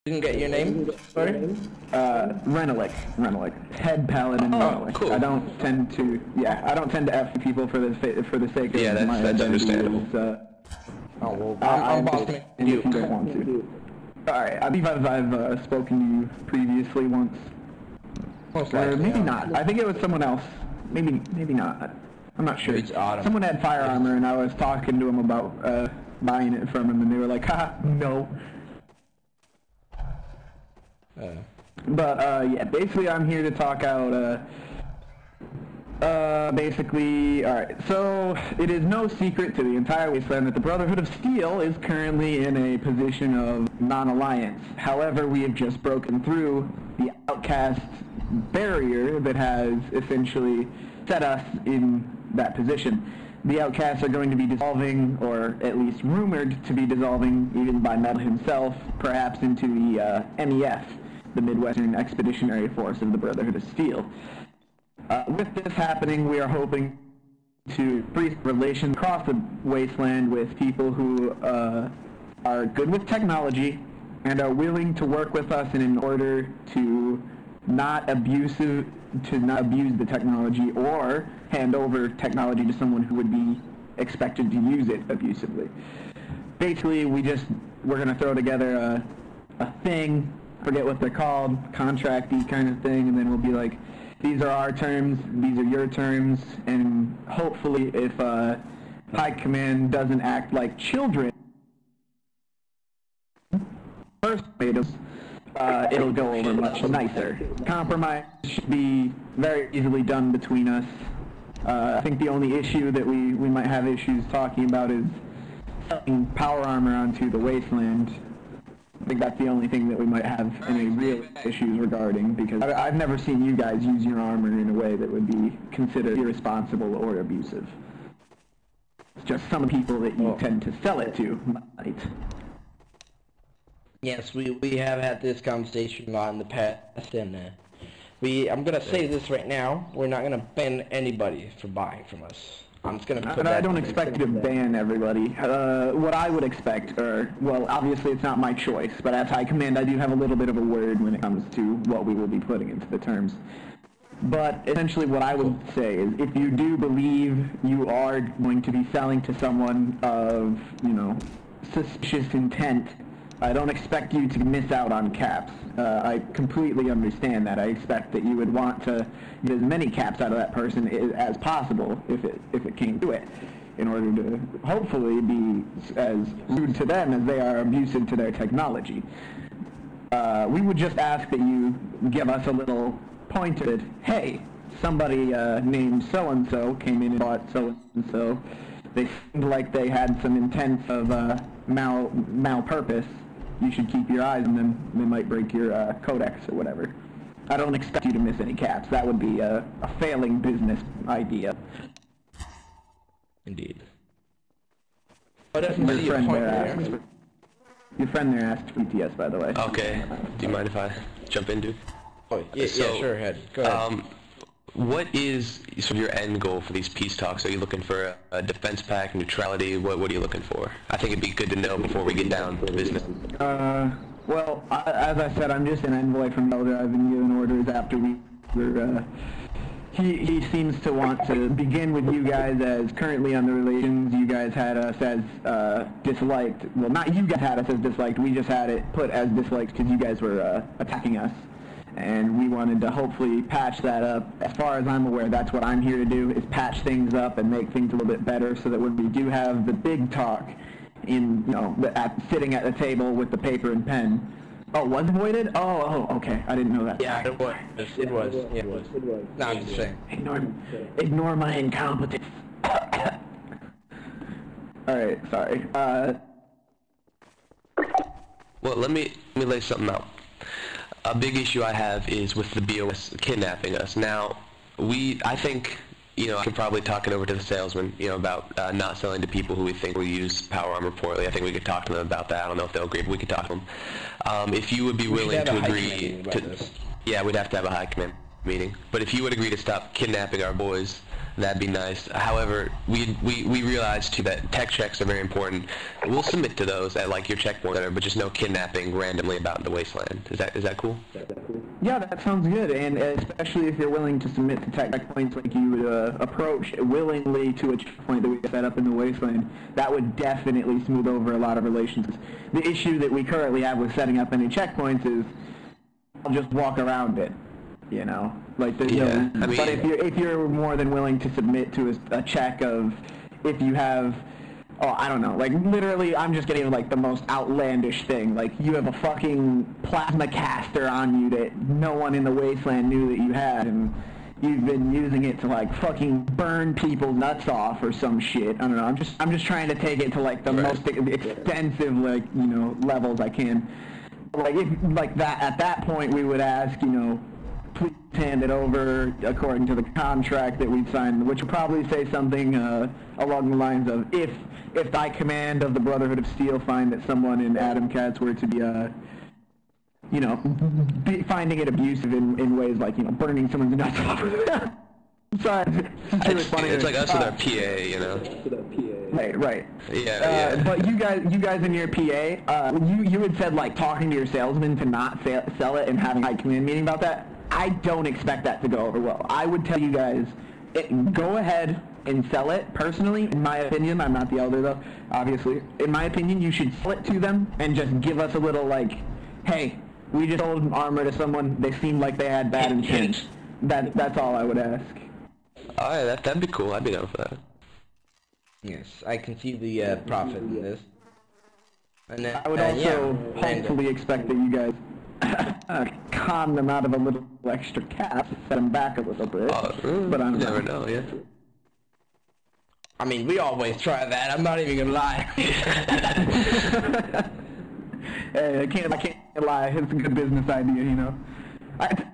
Didn't get your name? Sorry? Renalic. Head paladin Renalic. Cool. I don't tend to F people for the sake of my that's understandable. I'm bossing you if you don't want to. Alright, I believe I've spoken to you previously once. Most Or likely, maybe not. I think it was someone else. Maybe not. I'm not sure. It's Autumn. Someone had fire armor and I was talking to him about buying it from him and they were like, haha, no. But yeah, basically I'm here to talk out alright, so it is no secret to the entire wasteland that the Brotherhood of Steel is currently in a position of non-alliance. However, we have just broken through the outcast barrier that has essentially set us in that position. The outcasts are going to be dissolving, or at least rumored to be dissolving, even by Metal himself, perhaps into the MEF, the Midwestern Expeditionary Force of the Brotherhood of Steel. With this happening, we are hoping to increase relations across the wasteland with people who are good with technology and are willing to work with us in order to not abuse the technology or hand over technology to someone who would be expected to use it abusively. Basically, we're going to throw together a thing, forget what they're called, contract-y kind of thing, and then we'll be like, these are our terms, these are your terms, and hopefully if High Command doesn't act like children, first it'll go over much nicer. Compromise should be very easily done between us. I think the only issue that we might have issues talking about is selling power armor onto the wasteland. I think that's the only thing that we might have any real issues regarding, because I've never seen you guys use your armor in a way that would be considered irresponsible or abusive. It's just some people that you tend to sell it to might. Yes, we have had this conversation in the past, and I'm gonna say this right now: we're not gonna ban anybody for buying from us. I'm just gonna put that. I don't expect you to ban everybody. What I would expect, well, obviously it's not my choice, but as High Command, I do have a little bit of a word when it comes to what we will be putting into the terms. But essentially, what I would say is, if you do believe you are going to be selling to someone of, suspicious intent, I don't expect you to miss out on caps. I completely understand that. I expect that you would want to get as many caps out of that person as possible, if it came to it, in order to hopefully be as rude to them as they are abusive to their technology. We would just ask that you give us a little pointer that, hey, somebody named so-and-so came in and bought so-and-so. They seemed like they had some intent of malpurpose. You should keep your eyes on them. They might break your codex or whatever. I don't expect you to miss any caps. That would be a failing business idea. Indeed. But your friend there asked for PTS, by the way. Okay. Do you mind if I jump in, dude? Oh, yeah, sure, go ahead. What is sort of your end goal for these peace talks? Are you looking for a defense pact, neutrality? What are you looking for? I think it'd be good to know before we get down to business. Well, as I said, I'm just an envoy from Elder. I've been given orders after he seems to want to begin with you guys as currently on the relations. You guys had us as disliked. Well, not you guys had us as disliked. We just had it put as disliked because you guys were attacking us. And we wanted to hopefully patch that up. As far as I'm aware, that's what I'm here to do, is patch things up and make things a little bit better so that when we do have the big talk in, sitting at the table with the paper and pen. Oh, was it voided? Oh, okay. I didn't know that. Yeah, it was. It was. No, I'm just saying. Ignore my incompetence. Alright, sorry. Well, let me lay something out. A big issue I have is with the BOS kidnapping us. Now, I think, I could probably talk it over to the salesman, about not selling to people who we think will use power armor poorly. I think we could talk to them about that. I don't know if they'll agree, but we could talk to them. If you would be willing to agree to... Yeah, we'd have to have a high command meeting. But if you would agree to stop kidnapping our boys, That'd be nice. However, we realize too that tech checks are very important. We'll submit to those at like your checkpoint center, but just no kidnapping randomly about in the wasteland. Is that cool? Yeah, that sounds good, and especially if you're willing to submit to tech checkpoints like you would approach willingly to a checkpoint that we set up in the wasteland, that would definitely smooth over a lot of relations. The issue that we currently have with setting up any checkpoints is I'll just walk around it, you know? Like, there's no, I mean, but if you're more than willing to submit to a check of if you have, oh, I don't know, like literally I'm just getting like the most outlandish thing, like you have a fucking plasma caster on you that no one in the wasteland knew that you had, and you've been using it to like fucking burn people's nuts off or some shit. I don't know, I'm just trying to take it to like the most extensive, like, you know, levels I can. Like if like that, at that point we would ask, you know, please hand it over according to the contract that we'd signed, which would probably say something along the lines of, if thy command of the Brotherhood of Steel find that someone in Adam Katz were to be, you know, finding it abusive in ways like, you know, burning someone's nuts off. Sorry, it's really funny. It's like us with our PA, you know. Right. Yeah. But you guys in your PA, you had said like talking to your salesman to not sell it and having a high command meeting about that. I don't expect that to go over well. I would tell you guys, go ahead and sell it. Personally, in my opinion, I'm not the elder though, obviously. In my opinion, you should sell it to them and just give us a little like, hey, we just sold armor to someone. They seemed like they had bad intent. That's all I would ask. Alright, that'd be cool. I'd be down for that. Yes, I can see the profit in this. And then, I would also hopefully expect that you guys con them out of a little extra cash, set them back a little bit. But I never know, yeah. I mean, we always try that. I'm not even gonna lie. Hey, I can't lie. It's a good business idea, you know.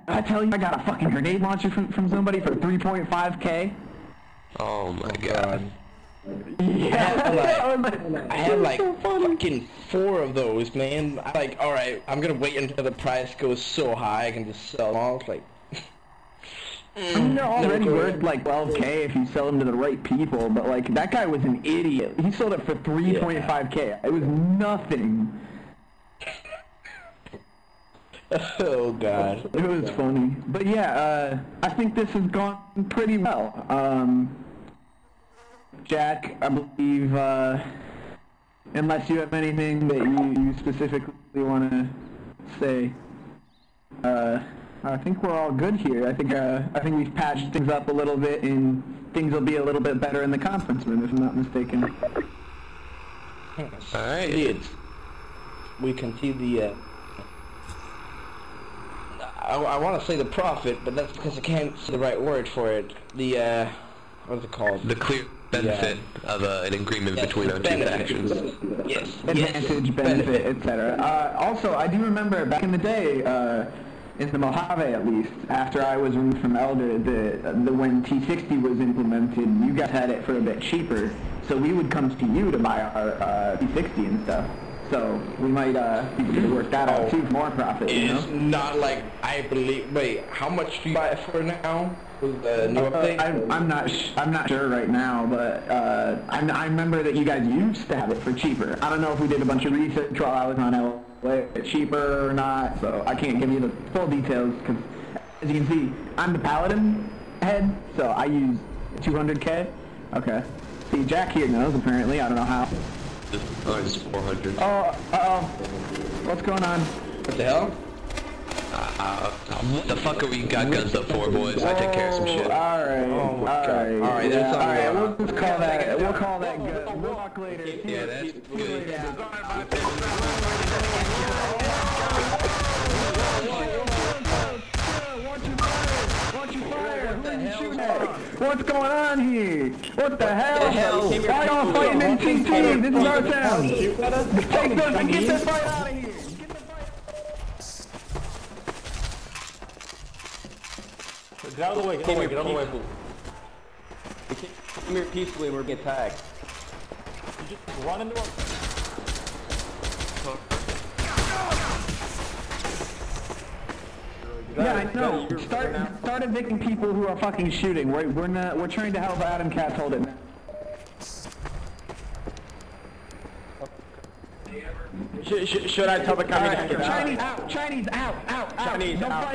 I tell you, I got a fucking grenade launcher from somebody for 3.5K. Oh my god. Yeah. I have like fucking 4 of those, man. I'm like, alright, I'm gonna wait until the price goes so high I can just sell them all. It's like, I mean, they're already worth like 12K if you sell them to the right people, but like, that guy was an idiot. He sold it for 3.5K. It was nothing. Oh god. It was funny. But yeah, I think this has gone pretty well. Jack, I believe, unless you have anything that you specifically want to say, I think we're all good here. I think we've patched things up a little bit, and things will be a little bit better in the conference room, if I'm not mistaken. Alright. We can see the, I want to say the profit, but that's because I can't say the right word for it. The, what is it called? The clear benefit of an agreement between our two factions. Yes. Advantage, benefit, etc. Also, I do remember back in the day, in the Mojave at least, after I was removed from Elder, when T60 was implemented, you guys had it for a bit cheaper, so we would come to you to buy our T60 and stuff. So we might be able to work that out too for more profit. You know? It's not like I believe. Wait, how much do you buy it for now? With the new update? I'm not sure right now, but I remember that you guys used to have it for cheaper. I don't know if we did a bunch of research while I was on LA, cheaper or not. So I can't give you the full details because, as you can see, I'm the Paladin head, so I use 200K. Okay. See, Jack here knows apparently. I don't know how. Oh, it's 400. Oh, what's going on? What the hell? What the fuck are we got guns up for, boys? I take care of some shit. Alright, Alright, we'll just call that, we'll call that good. We'll talk later. Yeah, that's good. What's going on here? What the hell? Why y'all fighting in TT? This is our town. Take this and get this fight out of here. Get out of the way, get out of the way, boo. We can't come here peacefully and we're getting tagged. You just run into us. Yeah, I know. Start evicting people who are fucking shooting. We're trying to help Adam Katz hold it. Should I tell the communist? Chinese out! Chinese out! Out! Chinese Don't out. fight